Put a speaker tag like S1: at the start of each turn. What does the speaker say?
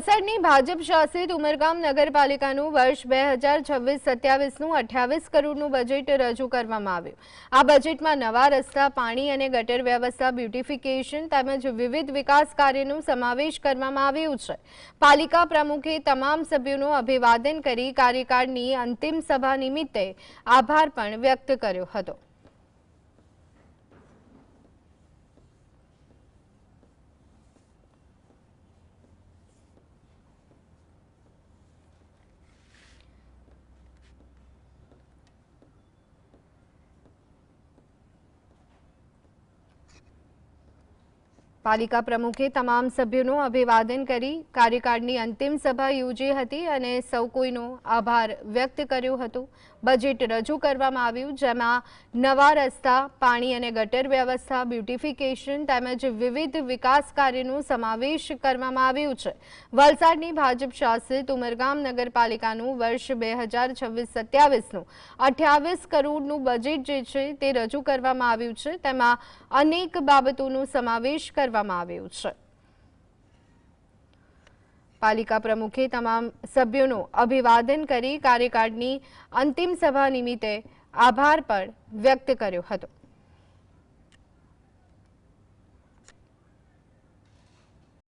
S1: વલસાડની ભાજપ શાસિત ઉમરગામ નગરપાલિકાનું વર્ષ 2026-27નું 28 કરોડનું બજેટ રજૂ કરવામાં આવ્યું। આ બજેટમાં નવા રસ્તા, પાણી અને ગટર વ્યવસ્થા, બ્યુટિફિકેશન તેમજ વિવિધ વિકાસ કાર્યનો સમાવેશ કરવામાં આવ્યો છે। પાલિકા પ્રમુખે તમામ સભ્યોનું અભિવાદન કરી કાર્યકાળની અંતિમ સભા નિમિત્તે આભાર પણ વ્યક્ત કર્યો હતો। પાલિકા પ્રમુખે તમામ સભ્યોનું અભિવાદન કરી કાર્યકાળની અંતિમ સભા યોજી હતી અને સૌ કોઈનો આભાર વ્યક્ત કર્યો હતો। બજેટ રજૂ કરવામાં આવ્યું, જેમાં નવા રસ્તા, પાણી અને ગટર વ્યવસ્થા, બ્યુટિફિકેશન તેમજ વિવિધ વિકાસ કાર્યનો સમાવેશ કરવામાં આવ્યો છે। વલસાડની ભાજપ શાસિત ઉમરગામ નગરપાલિકાનું વર્ષ 2026-27નું 28 કરોડનું બજેટ જે છે તે રજૂ કરવામાં આવ્યું છે। તેમાં અનેક બાબતોનો સમાવેશ કરવામાં આવ્યો છે। પાલિકા પ્રમુખે તમામ સભ્યોનું અભિવાદન કરી કાર્યકાળની અંતિમ સભા નિમિત્તે આભાર પણ વ્યક્ત કર્યો હતો।